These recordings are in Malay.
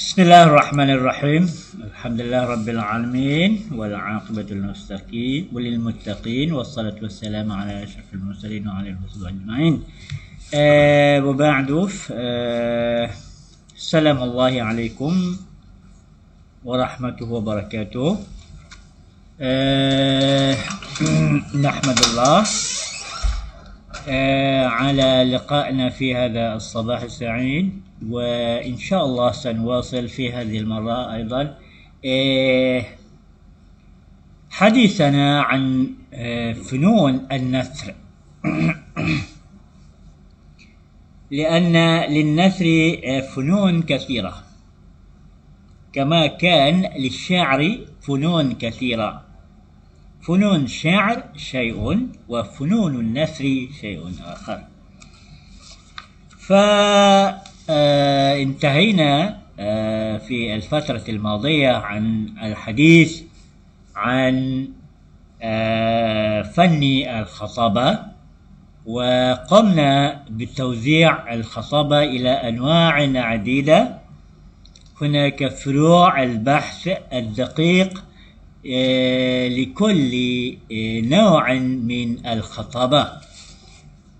بسم الله الرحمن الرحيم. الحمد لله رب العالمين والعاقبة للمتقين والصلاة والسلام على أشرف المرسلين وعلى آله وصحبه أجمعين. وبعد السلام الله عليكم ورحمته وبركاته. نحمد الله على لقائنا في هذا الصباح السعيد، وإن شاء الله سنواصل في هذه المرة أيضا حديثنا عن فنون النثر. لأن للنثر فنون كثيرة كما كان للشعر فنون كثيرة. فنون الشعر شيء وفنون النثر شيء آخر. فانتهينا في الفترة الماضية عن الحديث عن فن الخطابة، وقمنا بتوزيع الخطابة إلى أنواع عديدة. هناك فروع البحث الدقيق لكل نوع من الخطابة.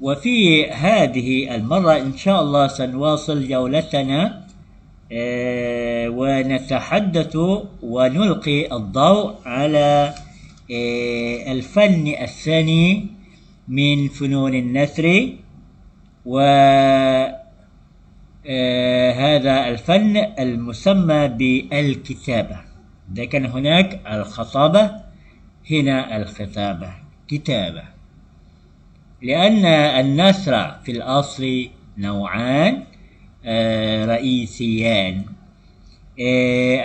وفي هذه المرة إن شاء الله سنواصل جولتنا ونتحدث ونلقي الضوء على الفن الثاني من فنون النثر، وهذا الفن المسمى بالكتابة. إذا كان هناك الخطابة، هنا الخطابة كتابة. لأن النثر في الأصل نوعان رئيسيان.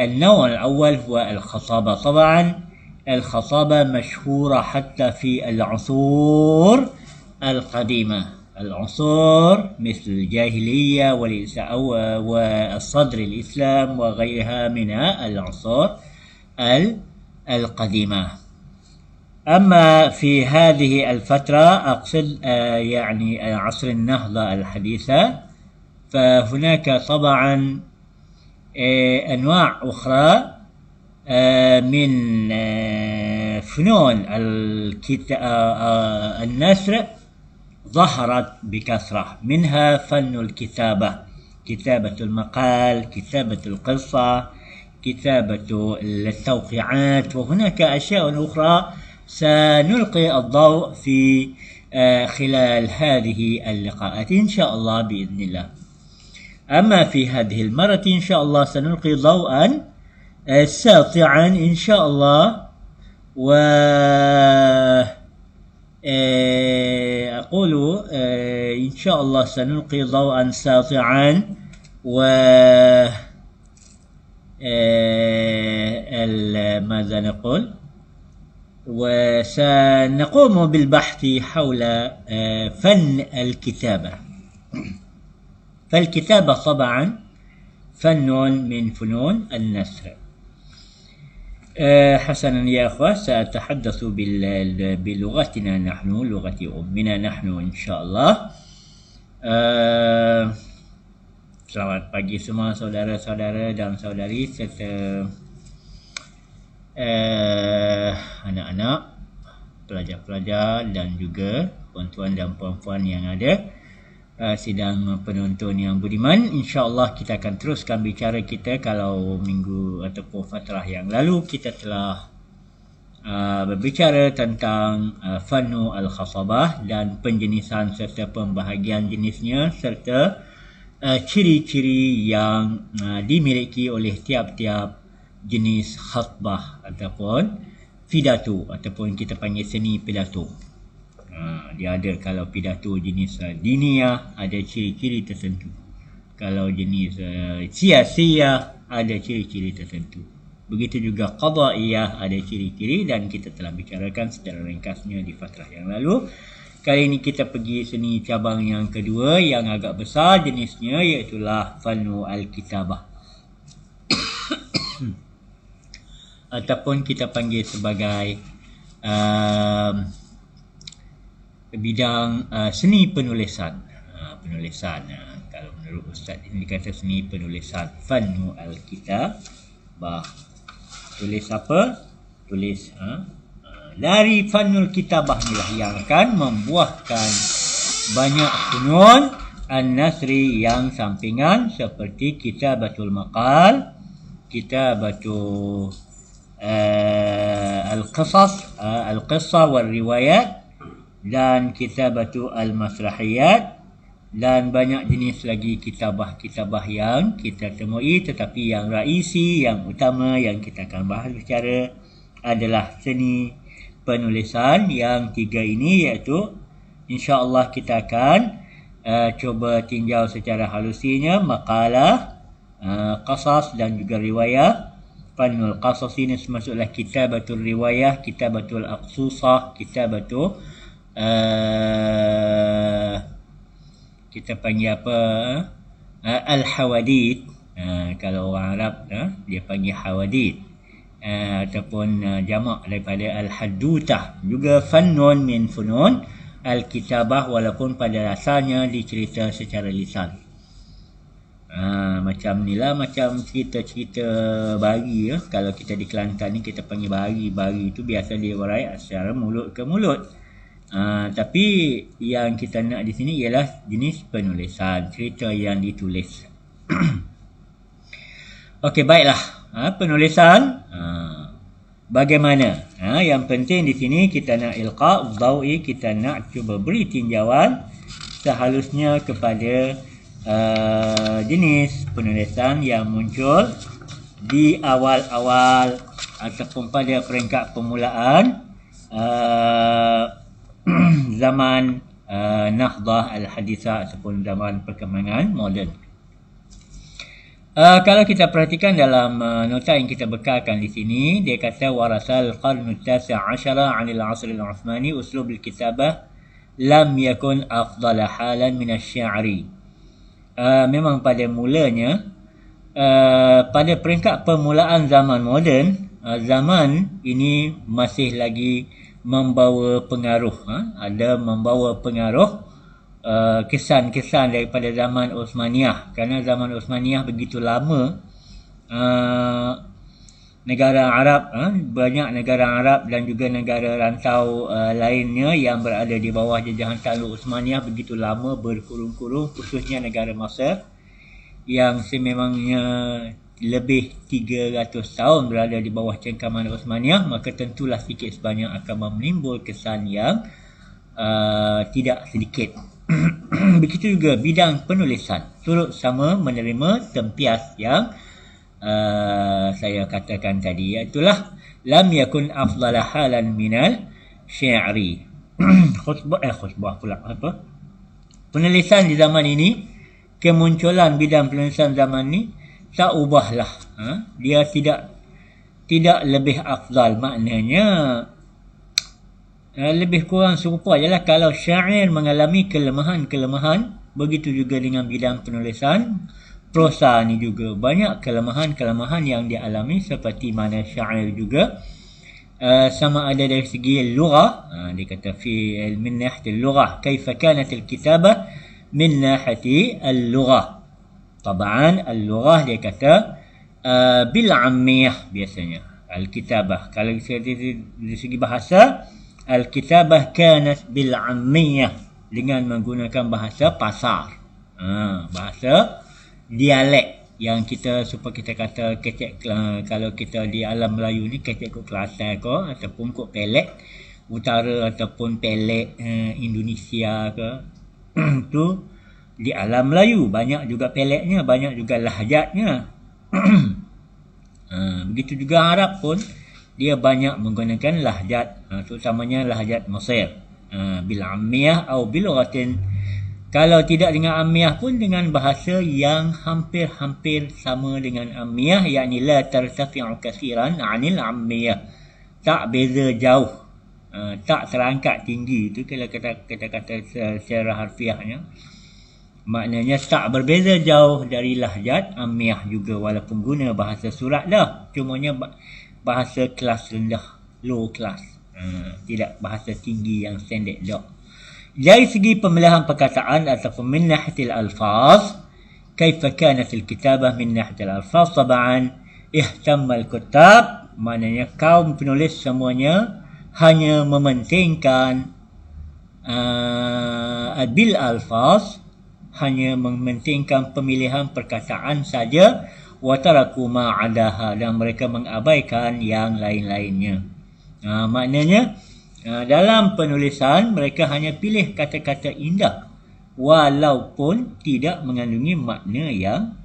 النوع الأول هو الخطابة. طبعا الخطابة مشهورة حتى في العصور القديمة، العصور مثل الجاهلية والصدر الإسلام وغيرها من العصور القديمة. أما في هذه الفترة أقصد يعني عصر النهضة الحديثة، فهناك طبعا أنواع أخرى من فنون النثر ظهرت بكثرة. منها فن الكتابة، كتابة المقال، كتابة القصة، كتابة التوقيعات، وهناك أشياء أخرى سنلقي الضوء في خلال هذه اللقاءات إن شاء الله بإذن الله. أما في هذه المرة إن شاء الله سنلقي ضوءا ساطعا إن شاء الله، وأقول إن شاء الله سنلقي ضوءا ساطعا ماذا نقول، وسنقوم بالبحث حول فن الكتابة. فالكتابة طبعا فن من فنون النثر. حسنا يا أخوة، سأتحدث بلغتنا نحن، لغة أمنا نحن إن شاء الله. Selamat pagi semua saudara-saudara dan saudari serta anak-anak, pelajar-pelajar dan juga tuan-tuan dan puan-puan yang ada, sidang penonton yang budiman. InsyaAllah kita akan teruskan bicara kita. Kalau minggu ataupun fatrah yang lalu kita telah berbicara tentang fannu al-khatabah dan penjenisan serta pembahagian jenisnya serta ciri-ciri yang dimiliki oleh tiap-tiap jenis khatbah ataupun pidato, ataupun kita panggil seni pidato. Dia ada, kalau pidato jenis diniyah ada ciri-ciri tertentu, kalau jenis siasiyah ada ciri-ciri tertentu, begitu juga qadaiyah ada ciri-ciri, dan kita telah bicarakan secara ringkasnya di fatrah yang lalu. Kali ini kita pergi seni cabang yang kedua yang agak besar jenisnya, iaitulah fannu al-kitabah ataupun kita panggil sebagai bidang seni penulisan. Kalau menurut Ustaz ini dikata seni penulisan. Fannu al-kitabah. Tulis apa? Tulis dari fannul kitabah inilah yang akan membuahkan banyak funun an-nasri yang sampingan seperti kitabatul maqal, kitabatul al-qisas, al-qissa wal riwayat, dan kitabatul al-masrahiyat, dan banyak jenis lagi kitabah-kitabah yang kita temui. Tetapi yang raisi, yang utama yang kita akan bahas bicara adalah seni penulisan yang 3 ini, iaitu insya-Allah kita akan cuba tinjau secara halusinya maqalah, qasas dan juga riwayah. Fannul qasas ini maksudlah kitabatul riwayah, kitabatul aqsusah, kitabatul kita panggil apa, al-hawadith. Kalau orang Arab dia panggil hawadith, ataupun jamak daripada al-haddutah. Juga fannun min funun al-kitabah, walaupun pada asalnya dicerita secara lisan. Macam ni lah, macam cerita-cerita bari ya. Kalau kita di Kelantan ni kita panggil bari. Bari tu biasa dia warai secara mulut ke mulut. Tapi yang kita nak di sini ialah jenis penulisan, cerita yang ditulis. Okey, baiklah. Penulisan bagaimana? Yang penting di sini kita nak ilqa dhawi, kita nak cuba beri tinjauan sehalusnya kepada jenis penulisan yang muncul di awal-awal ataupun pada peringkat permulaan zaman Nahdah Al-Hadithah ataupun zaman perkembangan moden. Kalau kita perhatikan dalam nota yang kita bekalkan di sini, dia kata warasal qarn at-tasi' 'ashara 'an al-'asr al-'Uthmani uslub al-kitabah lam yakun afdala halan min asy-syi'ri. Memang pada mulanya pada peringkat permulaan zaman moden, zaman ini masih lagi membawa pengaruh, ada membawa pengaruh kesan-kesan daripada zaman Uthmaniyah. Kerana zaman Uthmaniyah begitu lama, negara Arab, banyak negara Arab dan juga negara rantau lainnya yang berada di bawah jajahan takluk Uthmaniyah begitu lama berkurung-kurung, khususnya negara Mesir yang sememangnya lebih 300 tahun berada di bawah cengkaman Uthmaniyah. Maka tentulah sikit sebanyak akan menimbul kesan yang tidak sedikit. Begitu juga bidang penulisan turut sama menerima tempias yang saya katakan tadi, iaitulah lam yakun afdala halan minal syi'ri. khutbah pula apa? Penulisan di zaman ini, kemunculan bidang penulisan zaman ni tak ubahlah. Dia tidak lebih afdal, maknanya lebih kurang serupa jelah. Kalau syair mengalami kelemahan-kelemahan, begitu juga dengan bidang penulisan prosa ni juga banyak kelemahan-kelemahan yang dialami, seperti mana syair juga sama ada dari segi lughah. Dia kata fi min nahiyati lughah kaifa kanat al-kitabah min nahiyati al-lughah. Taban al-lughah dia kata bil ammiyah biasanya al-kitabah. Kalau dari segi bahasa, al-kitabah kanat bil ammiyah, dengan menggunakan bahasa pasar, bahasa dialek yang kita supaya kita kata kecek. Kalau kita di alam Melayu ni kecek kot Kelantan ke, ataupun kot Pelek Utara ataupun Pelek Indonesia ke tu di alam Melayu banyak juga peleknya, banyak juga lahjatnya. Begitu juga Arab pun dia banyak menggunakan lahjat, terutamanya lahjat Mesir, bil ammiyah atau bil lughatin. Kalau tidak dengan ammiyah pun dengan bahasa yang hampir-hampir sama dengan ammiyah, yakni la tartafi'u katsiran 'anil ammiyah, tak beza jauh, tak terangkat tinggi. Itu kalau kata secara harfiahnya, maknanya tak berbeza jauh dari lahjat ammiyah juga, walaupun guna bahasa surat dah, cumanya bahasa kelas rendah, low class, tidak bahasa tinggi yang standard dah. Dari segi pemilihan perkataan ataupun min nahiyatil alfaz, kaifa kanat al-kitabah min nahjat al-alfaz. Taba'an ihtamma al-kuttab, maknanya kaum penulis semuanya hanya mementingkan bil alfaz, hanya mementingkan pemilihan perkataan saja, wa taraku ma adaha, dan mereka mengabaikan yang lain-lainnya. Maknanya dalam penulisan mereka hanya pilih kata-kata indah walaupun tidak mengandungi makna yang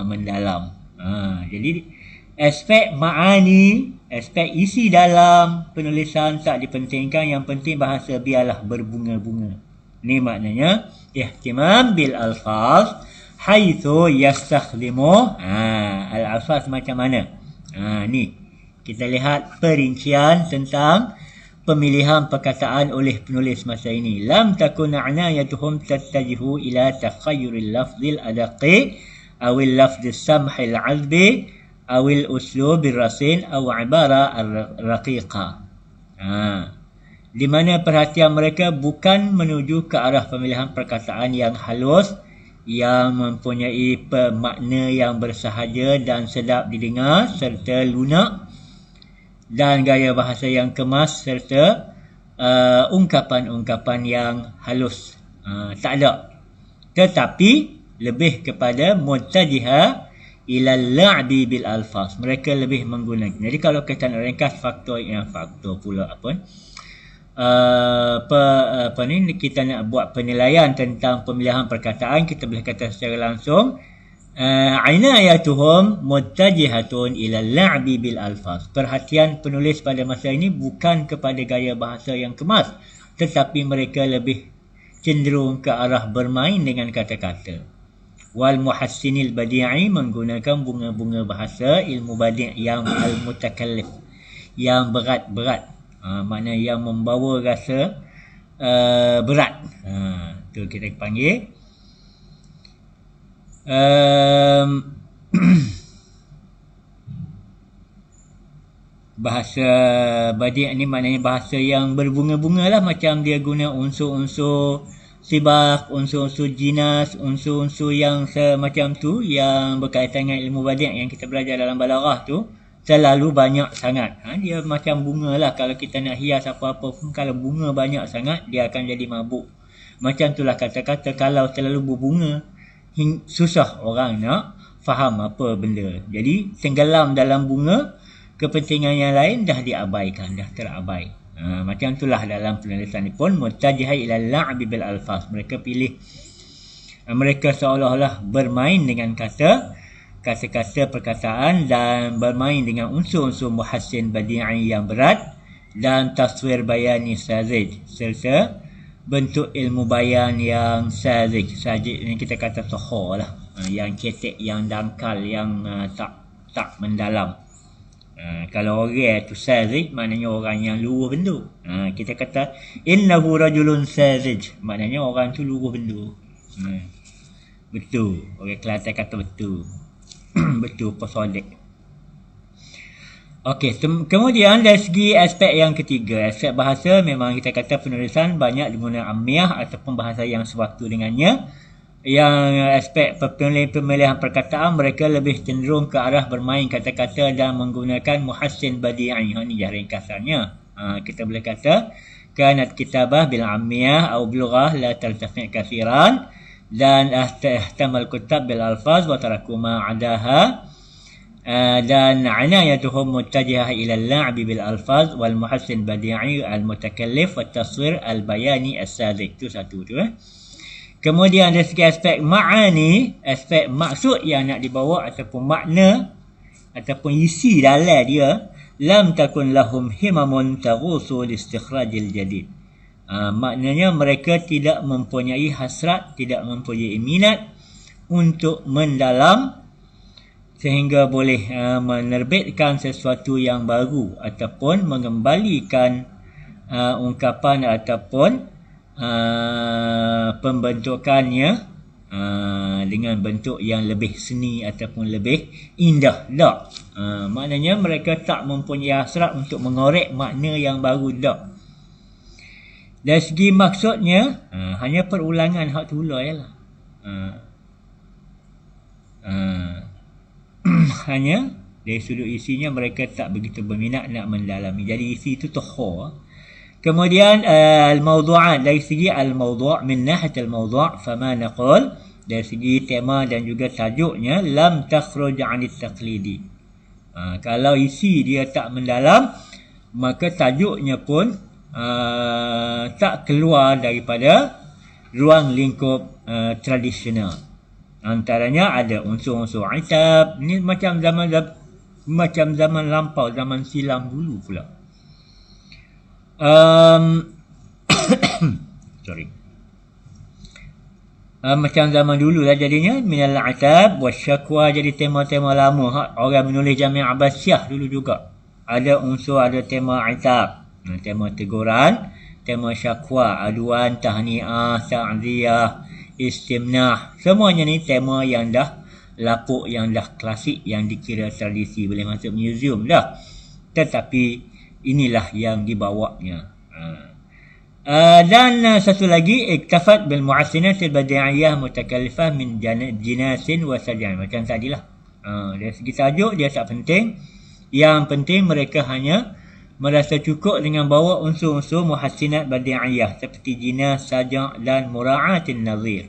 mendalam. Jadi aspek ma'ani, aspek isi dalam penulisan tak dipentingkan, yang penting bahasa biarlah berbunga-bunga. Ni maknanya ihtimam bil alfaz haitsu yastakhdimu al-alfaz macam mana. Ni kita lihat perincian tentang pemilihan perkataan oleh penulis masa ini. Lam takun a'nayatuhum tattajihu ila takhayyuril lafzil adaqi awil lafzis samhil azbi awil uslubil rasin aw ibara raqiqa. Di mana perhatian mereka bukan menuju ke arah pemilihan perkataan yang halus, yang mempunyai makna yang bersahaja dan sedap didengar, serta lunak, dan gaya bahasa yang kemas, serta ungkapan-ungkapan yang halus. Tak ada. Tetapi lebih kepada muttajiha ila la'bi bil alfaz. Mereka lebih menggunakan. Jadi kalau kita nak ringkas faktor pula kita nak buat penilaian tentang pemilihan perkataan, kita boleh kata secara langsung inayatuhum muttajihatun ila la'bi bil alfaz. Perhatian penulis pada masa ini bukan kepada gaya bahasa yang kemas, tetapi mereka lebih cenderung ke arah bermain dengan kata-kata. Wal muhassinil badi'i, menggunakan bunga-bunga bahasa, ilmu badi' yang al-mutakallif, yang berat-berat, makna yang membawa rasa berat. Tu kita panggil bahasa badi' ni maknanya bahasa yang berbunga-bunga lah, macam dia guna unsur-unsur sibak, unsur-unsur jinas, unsur-unsur yang semacam tu, yang berkaitan dengan ilmu badi' yang kita belajar dalam balaghah tu, terlalu banyak sangat. Dia macam bunga lah. Kalau kita nak hias apa-apa pun, kalau bunga banyak sangat, dia akan jadi mabuk. Macam itulah kata-kata, kalau terlalu berbunga, susah orang nak faham apa benda. Jadi tenggelam dalam bunga, kepentingan yang lain dah diabaikan, dah terabai. Macam itulah dalam penulisan ni pun, muttajiha ila la'bi bil alfaz. Mereka pilih, mereka seolah-olah bermain dengan kata-kata perkataan, dan bermain dengan unsur-unsur muhassin badi'i yang berat, dan taswir bayani sazij, serta bentuk ilmu bayan yang sazij. Sazij ni kita kata sohor lah, yang ketek, yang dangkal, yang tak mendalam. Kalau orang tu sazij, maknanya orang yang luruh bendu. Kita kata innahu rajulun sazij, maknanya orang tu luruh bendu. Betul, orang Kelantan kata betul. Betul, pesodek. Okey, kemudian dari segi aspek yang ketiga, aspek bahasa, memang kita kata penulisan banyak digunakan ammiah ataupun bahasa yang sewaktu dengannya. Yang aspek pemilihan perkataan, mereka lebih cenderung ke arah bermain kata-kata dan menggunakan muhassin badi'i. Ini ringkasannya. Kita boleh kata kanat kitabah bil ammiyah atau bilughah la taltafi' kathiran, dan ihtamal kutab bil alfaz wa taraku ma adaha, dan inayatuhum muttajihah ila al-la'bi bil alfaz wal muhassin badi'i al mutakallif wa taswir al bayani as-sadiq. Tu satu tu. Kemudian dari segi aspek ma'ani, aspek maksud yang nak dibawa ataupun makna ataupun isi dalam dia, lam takun lahum himamun taghusu listikhrajil jadid. Maknanya mereka tidak mempunyai hasrat, tidak mempunyai minat untuk mendalam sehingga boleh menerbitkan sesuatu yang baru ataupun mengembalikan ungkapan ataupun pembentukannya dengan bentuk yang lebih seni ataupun lebih indah. Tak. Maknanya mereka tak mempunyai hasrat untuk mengorek makna yang baru. Tak. Dari segi maksudnya, hanya perulangan hak tu lah. hanya dari sudut isinya mereka tak begitu berminat nak mendalami. Jadi isi itu tohor. Kemudian al-mawdu'at, dari segi al-mawdu' min nahiyat al-mawdu' fama naqul, dari segi tema dan juga tajuknya lam takhruj 'anil taqlidi. Kalau isi dia tak mendalam, maka tajuknya pun tak keluar daripada ruang lingkup tradisional. Antaranya ada unsur-unsur itab. Ini macam zaman lampau, zaman silam dulu pula. Sorry. Macam zaman dulu lah jadinya, minal atab wasyakwa, jadi tema-tema lama orang menulis Jami' Abbasiyah dulu juga. Ada unsur, ada tema itab, tema teguran, tema syakwa, aduan, tahniah, ta'ziyah, istimnah. Semuanya ni tema yang dah lapuk, yang dah klasik, yang dikira tradisi, boleh masuk museum dah. Tetapi inilah yang dibawanya. Dan satu lagi, iktafat bil mu'assinat al-badi'iyah mutakallifah min jinasin wa saj'an. Macam tadilah. Dari segi tajuk dia tak penting. Yang penting mereka hanya merasa cukup dengan bawa unsur-unsur muhassinat badi'iyah seperti jinas, sajak dan mura'atin nazir.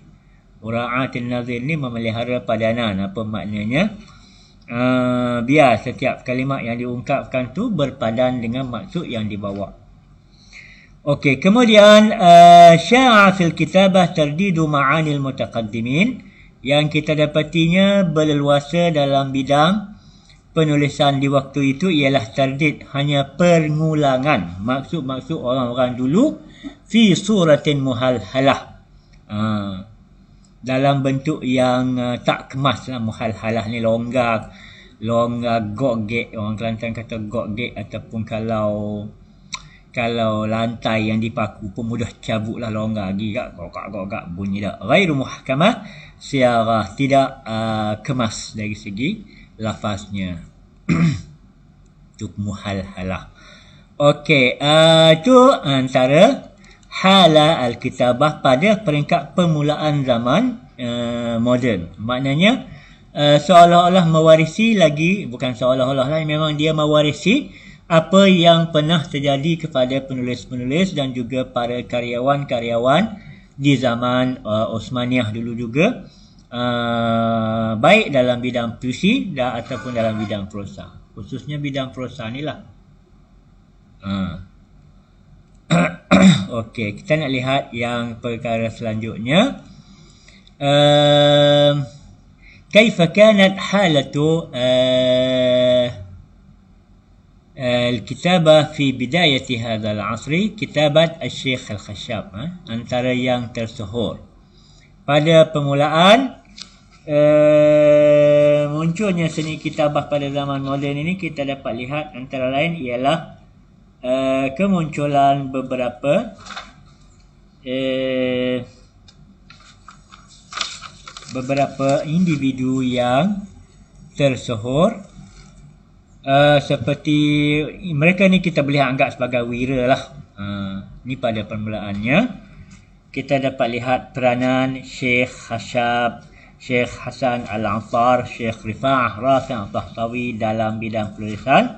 Mura'atin nazir ni memelihara padanan. Apa maknanya? Biar setiap kalimat yang diungkapkan tu berpadan dengan maksud yang dibawa. Okey, kemudian sya'a fil kitabah tardidu ma'anil mutaqaddimin, yang kita dapatinya berleluasa dalam bidang penulisan di waktu itu ialah tardid, hanya pengulangan maksud-maksud orang-orang dulu fi suratin muhalhalah, dalam bentuk yang tak kemas lah. Muhalhalah ni longgar gok-gek, orang Kelantan kata gok-gek, ataupun kalau lantai yang dipaku pun mudah cabut lah, longgar gigak gok-gak bunyi dah. Ghairu muhkamah siarah, tidak kemas dari segi lafaznya. Itu muhalhalah. Okey, itu antara hala al-kitabah pada peringkat permulaan zaman moden. Maknanya seolah-olah mewarisi lagi, bukan seolah-olah lah, memang dia mewarisi apa yang pernah terjadi kepada penulis-penulis dan juga para karyawan-karyawan di zaman Osmaniyah dulu juga, baik dalam bidang puisi dan ataupun dalam bidang prosa. Khususnya bidang prosa ni lah. Okey, kita nak lihat yang perkara selanjutnya. Kaifa kanat halatu الكتابة في بداية هذا العصر، كتابة الشيخ الخشاب. Antara yang tersohor pada permulaan munculnya seni kitabah pada zaman moden ini, kita dapat lihat antara lain ialah kemunculan beberapa individu yang tersohor. Seperti mereka ni kita boleh anggap sebagai wira lah. Ni pada permulaannya kita dapat lihat peranan Syekh Khashab, Syekh Hasan Al-Ansar, Syekh Rifa'ah Rafi' Al-Tahtawi dalam bidang penulisan.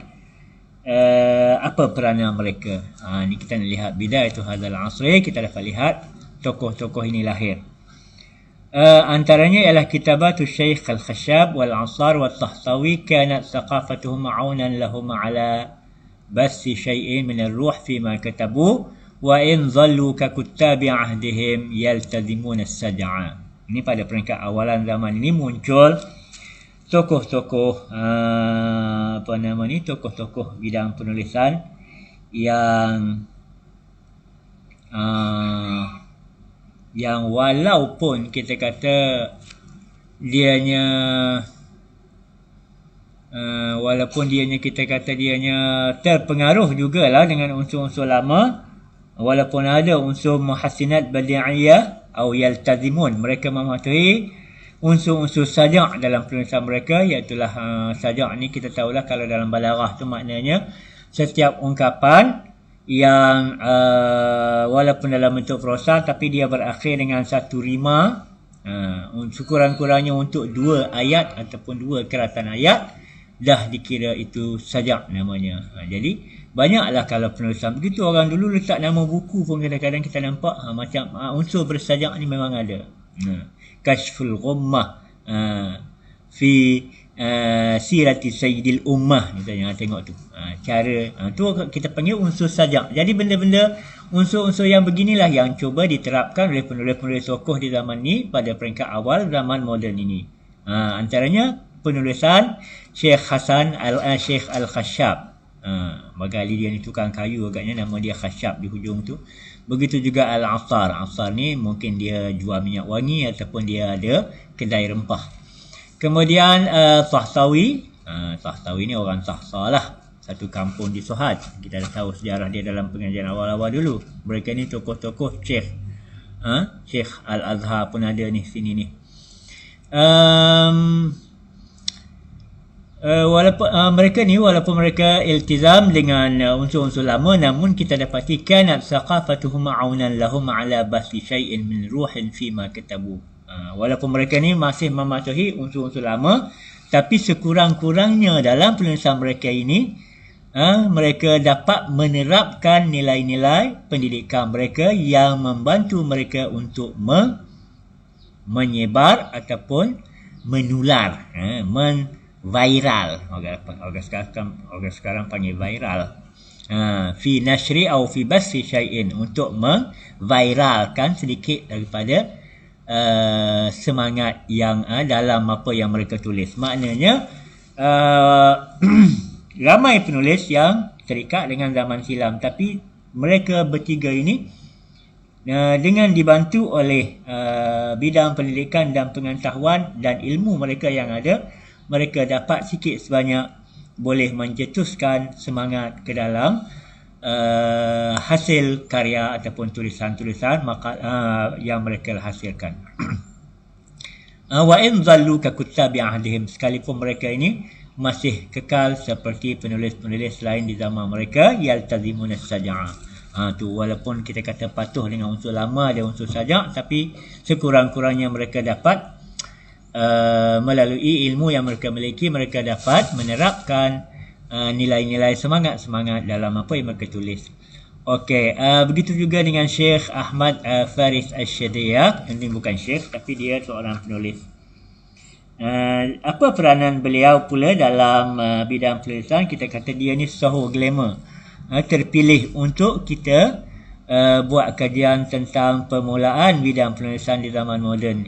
Apa peranan mereka? Ni kita nak lihat bidayatu hadzal asri. Kita dapat lihat tokoh-tokoh ini lahir. Antaranya ialah kitabatu Syekh Al-Khashab wal-Ansar wal-Tahtawi, kanat thaqafatuhum ma'unan lahum ala basi syai'in min ar-ruh fima katabu wa in dhallu ka kuttabi ahdihim yaltazimuna as-saj'a. Ini pada peringkat awalan zaman ini muncul tokoh-tokoh tokoh-tokoh bidang penulisan yang walaupun kita kata dianya terpengaruh jugalah dengan unsur-unsur lama, walaupun ada unsur muhassinat badi'iyah atau yaltazimun, mereka mematuhi unsur-unsur sajak dalam penulisan mereka, iaitulah sajak ni kita tahulah kalau dalam balaghah tu maknanya setiap ungkapan yang walaupun dalam bentuk prosa tapi dia berakhir dengan satu rima, sekurang-kurangnya untuk 2 ayat ataupun 2 keratan ayat, dah dikira itu sajak namanya. Jadi banyaklah kalau penulisan begitu, orang dulu letak nama buku pun kadang-kadang kita nampak macam unsur bersajak ni memang ada. Kashful Ghummah fi Sirati Sayyidil Ummah misalnya, tengok tu cara tu kita panggil unsur sajak. Jadi benda-benda unsur-unsur yang beginilah yang cuba diterapkan oleh penulis-penulis tokoh di zaman ni pada peringkat awal zaman moden ini. Antaranya penulisan Syekh Hasan Syekh Al-Khashab. Bagali dia ni tukang kayu agaknya, nama dia Khashab di hujung tu. Begitu juga Al-Asar. Asar ni mungkin dia jual minyak wangi ataupun dia ada kedai rempah. Kemudian Tahtawi. Tahtawi ni orang Tahta lah, satu kampung di Sohad. Kita dah tahu sejarah dia dalam pengajian awal-awal dulu. Mereka ni tokoh-tokoh Syekh Syekh Al-Azhar pun ada ni sini ni. Walaupun mereka iltizam dengan unsur-unsur lama, namun kita dapati kanat saqafatuhum ma'aunan lahum ala bathi syai'in min ruhin fima katabu. Walaupun mereka ni masih mematuhi unsur-unsur lama, tapi sekurang-kurangnya dalam penulisan mereka ini mereka dapat menerapkan nilai-nilai pendidikan mereka yang membantu mereka untuk menyebar ataupun menular, viral. Orang sekarang panggil viral. Fi nashri atau fi basi syai'in, untuk memviralkan sedikit daripada semangat yang dalam apa yang mereka tulis. Maknanya ramai penulis yang terikat dengan zaman silam, tapi mereka bertiga ini dengan dibantu oleh bidang pendidikan dan pengetahuan dan ilmu mereka yang ada, mereka dapat sikit sebanyak boleh mencetuskan semangat ke dalam hasil karya ataupun tulisan-tulisan yang mereka hasilkan. Wa in zallu ka kuttabi ahdihim, sekalipun mereka ini masih kekal seperti penulis-penulis lain di zaman mereka, yaltazimuna saja'ah. Tu walaupun kita kata patuh dengan unsur lama dan unsur sajak, tapi sekurang-kurangnya mereka dapat melalui ilmu yang mereka miliki, mereka dapat menerapkan nilai-nilai semangat-semangat dalam apa yang mereka tulis. Okey, begitu juga dengan Syekh Ahmad Faris Al-Shadiyak. Ini bukan Syekh, tapi dia seorang penulis. Apa peranan beliau pula dalam bidang penulisan? Kita kata dia ni Soho Glamour, terpilih untuk kita buat kajian tentang permulaan bidang penulisan di zaman moden.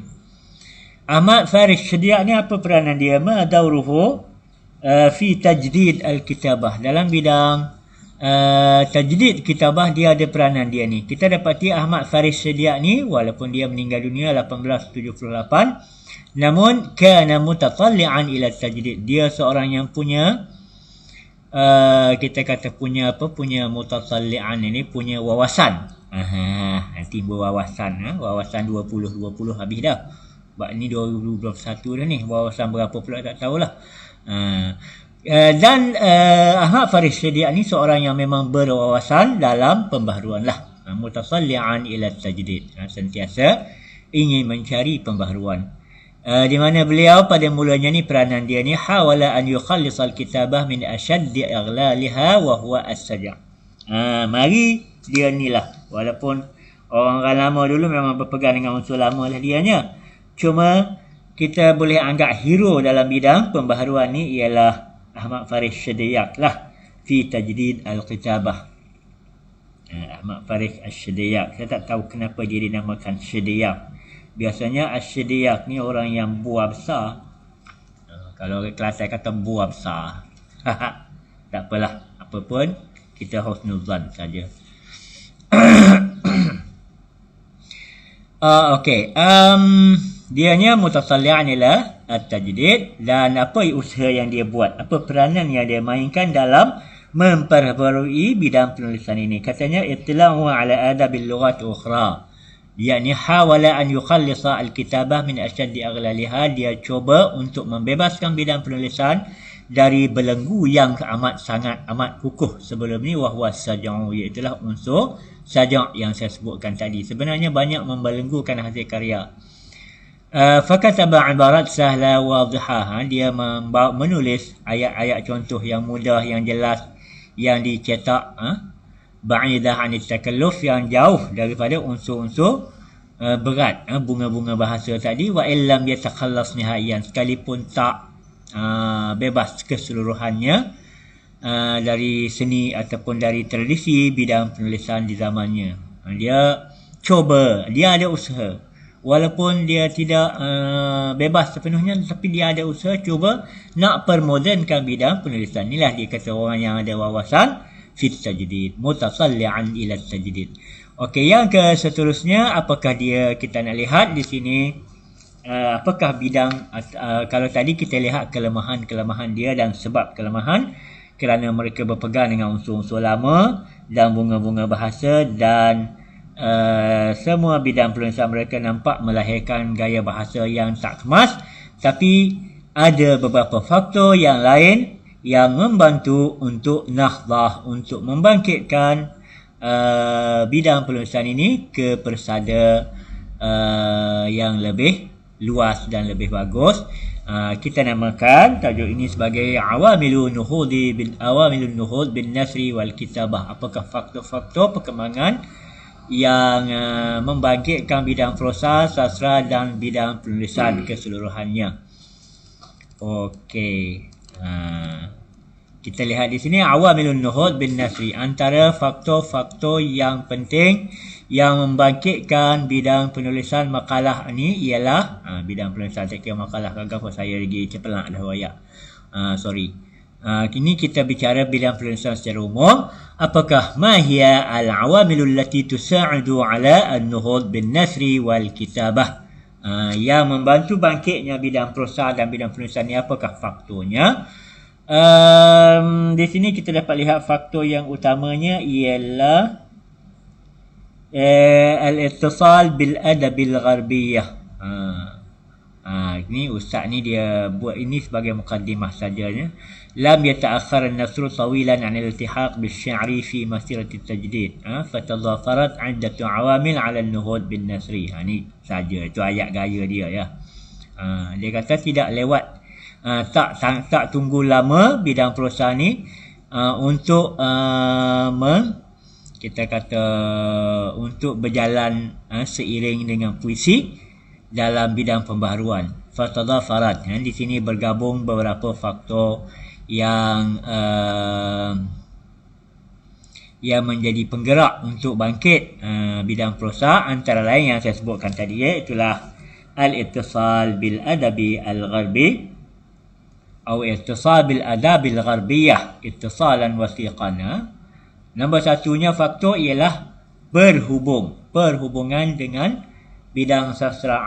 Ahmad Faris Shadiyak ni apa peranan dia? Ma dauruhu fi tajdid al-kitabah, dalam bidang tajdid kitabah dia ada peranan dia ni. Kita dapati Ahmad Faris Shadiyak ni walaupun dia meninggal dunia 1878, namun kana mutatalli'an ila tajdid, dia seorang yang punya kita kata punya mutatalli'an ini, punya wawasan. Timbul wawasan, wawasan 20 habis dah. Sebab ni 2021 dah ni, wawasan berapa pula tak tahulah. Dan Ahmad Faris Shadiyak ni seorang yang memang berwawasan dalam pembaharuan lah, mutasalli'an ila tajdid, sentiasa ingin mencari pembaharuan. Di mana beliau pada mulanya ni peranan dia ni hawala an yukhallis al-kitabah min ashaddi aghlaliha wa huwa as-sajak. Mari dia ni lah, walaupun orang lama dulu memang berpegang dengan unsur lama lah dianya, cuma kita boleh anggap hero dalam bidang pembaharuan ni ialah Ahmad Faris Shadiyak lah, fi tajdid al-kitabah. Ahmad Faris Shadiyak, saya tak tahu kenapa dia dinamakan Shadiyak. Biasanya Shadiyak ni orang yang buah besar. Kalau orang Kelantan kata buah besar. Tak apalah, apa pun kita husnuzan saja. Okey. Dianya mutasalli'an ila at-tajdid, dan apa usaha yang dia buat, apa peranan yang dia mainkan dalam memperbarui bidang penulisan ini. Katanya ittila'u ala adabil lughat ukhra, yakni hawala an yukhallisa al-kitabah min ashaddi aghlaliha, dia cuba untuk membebaskan bidang penulisan dari belenggu yang amat kukuh sebelum ni, wahwa saja'u, iaitulah unsur sajak yang saya sebutkan tadi. Sebenarnya banyak membelenggukan hasil karya. Fakataba ibarat sahla wadihah, dia menulis ayat-ayat contoh yang mudah, yang jelas, yang dicetak ba'idah anit takalluf, yang jauh daripada unsur-unsur berat, bunga-bunga bahasa tadi. Wa illam yatakhallas nihaiyan, sekalipun tak bebas keseluruhannya dari seni ataupun dari tradisi bidang penulisan di zamannya. Dia cuba, dia ada usaha, walaupun dia tidak bebas sepenuhnya, tapi dia ada usaha cuba nak permodernkan bidang penulisan. Inilah dia kata orang yang ada wawasan fit tajdid, mutasalli'an ila tajdid. Okey, yang ke seterusnya, apakah dia, kita nak lihat di sini apakah bidang kalau tadi kita lihat kelemahan-kelemahan dia dan sebab kelemahan, kerana mereka berpegang dengan unsur-unsur lama dan bunga-bunga bahasa, dan semua bidang penulisan mereka nampak melahirkan gaya bahasa yang tak kemas. Tapi ada beberapa faktor yang lain yang membantu untuk nahdah, untuk membangkitkan bidang penulisan ini ke persada yang lebih luas dan lebih bagus. Kita namakan tajuk ini sebagai awamilun nuhud bin nasri wal kitabah. Apakah faktor-faktor perkembangan yang membangkitkan bidang prosa, sastra dan bidang penulisan keseluruhannya. Okey. Kita lihat di sini awamilun nuhud bin nasri, antara faktor-faktor yang penting yang membangkitkan bidang penulisan makalah ini ialah bidang penulisan, saya kira makalah gagap, saya lagi cepelak dah wayak. Sorry. Kini kita bicara bidang penulisan secara umum. Apakah mahia al-awamilul lati tusa'idu ala an-nuhud bin nasri wal kitabah, yang membantu bangkitnya bidang prosa dan bidang penulisan ni, apakah faktornya? Di sini kita dapat lihat faktor yang utamanya ialah al-ittisal bil adabil gharbiyah. Ini ustaz ni dia buat ini sebagai mukaddimah sajanya. Lam yata'akhkhar an-nasr tawilan 'an al-iltihaq bil-syi'ri fi masirati tajdid, fatadhafarat 'iddatu 'awamil 'ala an-nuhud bin nasri. Ni saja, itu ayat gaya dia ya. Dia kata tidak lewat, tak tunggu lama bidang prosa ni untuk kita kata untuk berjalan seiring dengan puisi dalam bidang pembaharuan. Fatadhafarat, di sini bergabung beberapa faktor yang menjadi penggerak untuk bangkit bidang prosa, antara lain yang saya sebutkan tadi, itulah al-ittisal bil adabi al-gharbi atau ittisal bil adabil gharbiyah ittisalan wasiqan. Nombor satunya faktor ialah perhubungan dengan bidang sastra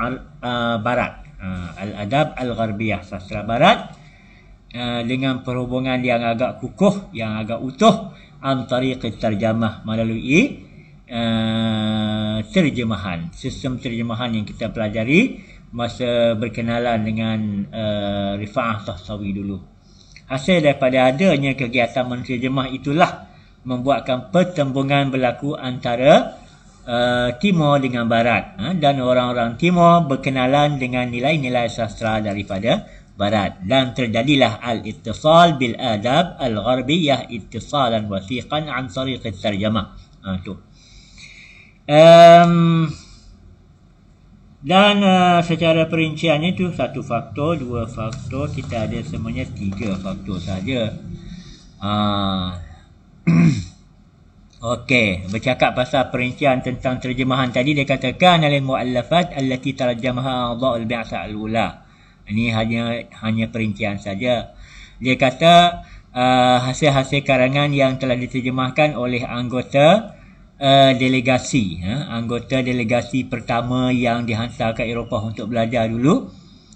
barat, al-adab al-gharbiyah, sastra barat, dengan perhubungan yang agak kukuh, yang agak utuh, an tariq terjemah, melalui terjemahan, sistem terjemahan yang kita pelajari masa berkenalan dengan Rifa'ah Tahsawi dulu. Hasil daripada adanya kegiatan menterjemah itulah membuatkan pertembungan berlaku antara Timur dengan Barat, dan orang-orang Timur berkenalan dengan nilai-nilai sastra daripada Barat, dan terjadilah al-ittisal bil adab al-gharbiyah ittisalan wasiqan an tariq at-tarjamah. Tu. Dan secara perinciannya tu satu faktor, dua faktor, kita ada semuanya tiga faktor saja. Okey, bercakap pasal perincian tentang terjemahan tadi, dia katakan alil muallafat allati tarjamaha a'dha'ul bi'sa al-ula. Ini hanya perincian saja. Dia kata hasil-hasil karangan yang telah diterjemahkan oleh anggota delegasi, anggota delegasi pertama yang dihantar ke Eropah untuk belajar dulu.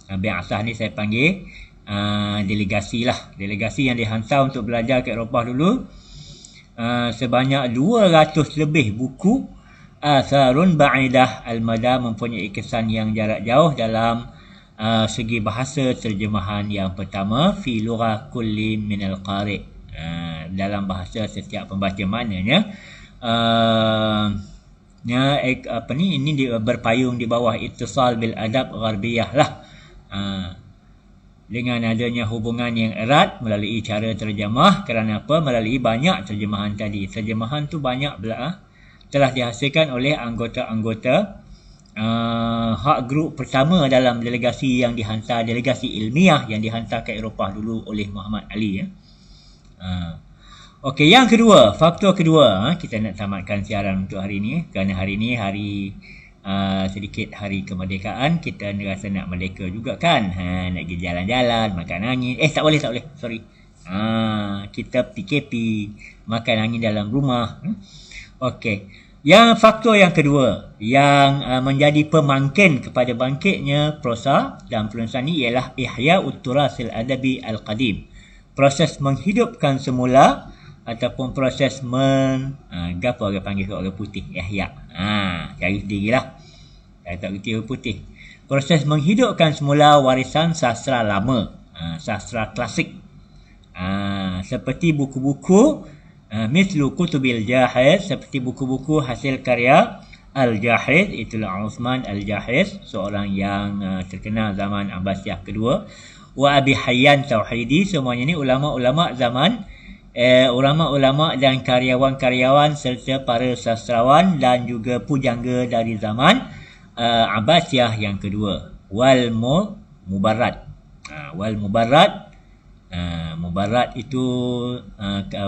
Bi'sah ni saya panggil delegasi lah, delegasi yang dihantar untuk belajar ke Eropah dulu. Sebanyak 200 lebih buku atharun ba'idah al-mada, mempunyai kesan yang jarak jauh dalam segi bahasa terjemahan yang pertama, fi lughah kulli min al-qari', dalam bahasa setiap pembaca. Maknanya ini berpayung di bawah ittisal bil adab gharbiyah lah. Dengan adanya hubungan yang erat melalui cara terjemah. Kerana apa? Melalui banyak terjemahan tadi. Terjemahan tu banyak telah dihasilkan oleh anggota-anggota hak grup pertama dalam delegasi ilmiah yang dihantar ke Eropah dulu oleh Muhammad Ali ya. Okey, yang kedua, faktor kedua, kita nak tamatkan siaran untuk hari ini kerana hari ini sedikit hari kemerdekaan, kita rasa nak merdeka juga kan. Nak pergi jalan-jalan, makan angin. Tak boleh. Sorry. Kita PKP, makan angin dalam rumah. Okey. Yang faktor yang kedua yang menjadi pemangkin kepada bangkitnya prosa dan penulisan ini ialah Ihya'ut Turasil Adabi Al-Qadim. Proses menghidupkan semula ataupun proses gapo orang panggil kat orang putih, ihya. Cari sendirilah. Saya tak kerti orang putih. Proses menghidupkan semula warisan sastra lama, sastra klasik. Seperti buku-buku mislu kutubil Jahiz, seperti buku-buku hasil karya Al-Jahiz, itulah Uthman Al-Jahiz, seorang yang terkenal zaman Abbasiyah kedua. Wa Abi Hayyan Tauhidi, semuanya ni ulama-ulama zaman ulama-ulama dan karyawan-karyawan serta para sastrawan dan juga pujangga dari zaman Abbasiyah yang kedua. Wal Mubarrad. Mubarrad itu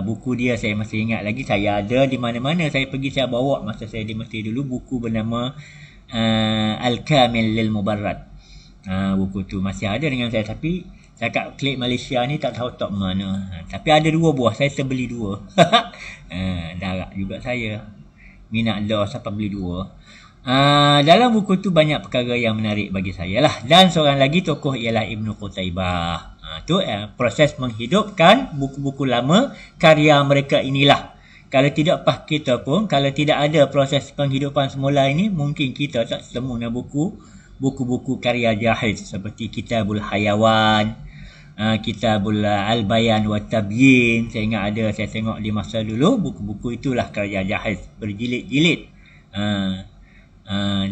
buku dia saya masih ingat lagi. Saya ada di mana-mana saya pergi, saya bawa masa saya di Mesir dulu buku bernama Al-Kamil lil Mubarrad. Buku tu masih ada dengan saya, tapi cakap klik Malaysia ni tak tahu tak mana. Tapi ada 2 buah, saya terbeli 2. Darah juga saya. Minat dah sampai beli 2. Dalam buku tu banyak perkara yang menarik bagi saya lah. Dan seorang lagi tokoh ialah Ibnu Qutaibah. Tu proses menghidupkan buku-buku lama karya mereka inilah. Kalau tidak kita pun, kalau tidak ada proses penghidupan semula ini, mungkin kita tak temu buku-buku karya Jahiz seperti Kitabul Hayawan, Kitabul Al-Bayan wa Tabyin. Saya ingat ada, saya tengok di masa dulu buku-buku itulah karya Jahiz berjilid-jilid.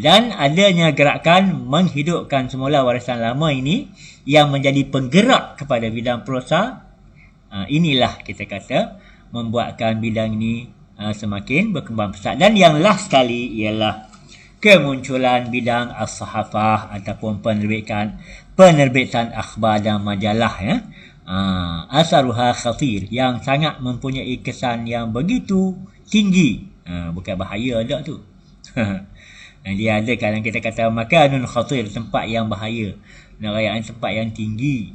Dan adanya gerakan menghidupkan semula warisan lama ini yang menjadi penggerak kepada bidang prosa, inilah kita kata membuatkan bidang ini semakin berkembang pesat. Dan yang last sekali ialah kemunculan bidang as-sahafah ataupun penerbitan akhbar dan majalah ya. Asaruha khatir, yang sangat mempunyai kesan yang begitu tinggi. Bukan bahaya dak tu. Dia ada kadang kita kata makanun khatir, tempat yang bahaya. Nerayaan tempat yang tinggi,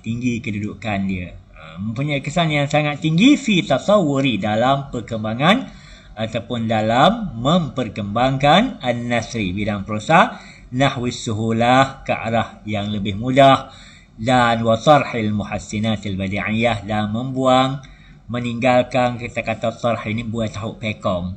tinggi kedudukan dia. Mempunyai kesan yang sangat tinggi fi tasawwuri, dalam perkembangan ataupun dalam memperkembangkan an-nasri, bidang prosa, nahwis suhulah, ke arah yang lebih mudah, dan wasarhil muhassinatil badi'iyah, dan meninggalkan kita kata sarh ini buat tahu pekong.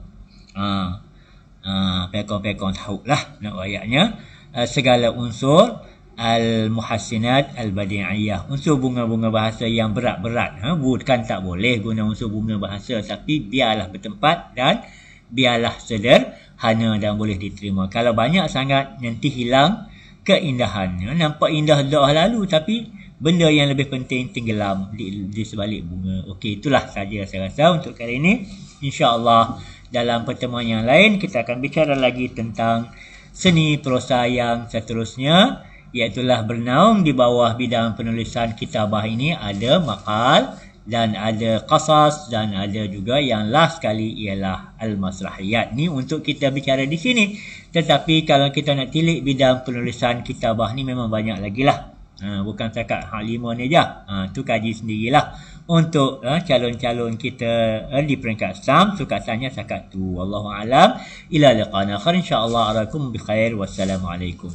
Pekong tahu lah nak ayatnya, segala unsur al-muhassinat al-badi'iyah, unsur bunga-bunga bahasa yang berat-berat. Bukan tak boleh guna unsur bunga bahasa, tapi biarlah bertempat dan biarlah sederhana dan boleh diterima. Kalau banyak sangat nanti hilang keindahan. Nampak indah dah lalu, tapi benda yang lebih penting tenggelam di sebalik bunga. Okey, itulah saja saya rasa untuk kali ini. InsyaAllah dalam pertemuan yang lain kita akan bicara lagi tentang seni prosa yang seterusnya, iaitulah bernaung di bawah bidang penulisan kitabah ini. Ada maqal dan ada qasas dan ada juga yang last sekali ialah al-masrahiyat. Ni untuk kita bicara di sini. Tetapi kalau kita nak tilik bidang penulisan kitabah ni memang banyak lagi lah. Bukan cakap hak 5 ni je. Tu kaji sendirilah. Untuk calon-calon kita di peringkat Islam, sukatannya cakap tu. Wallahu alam. Ila liqana akhir, insya-Allah. Arakum bi khair. Wassalamualaikum.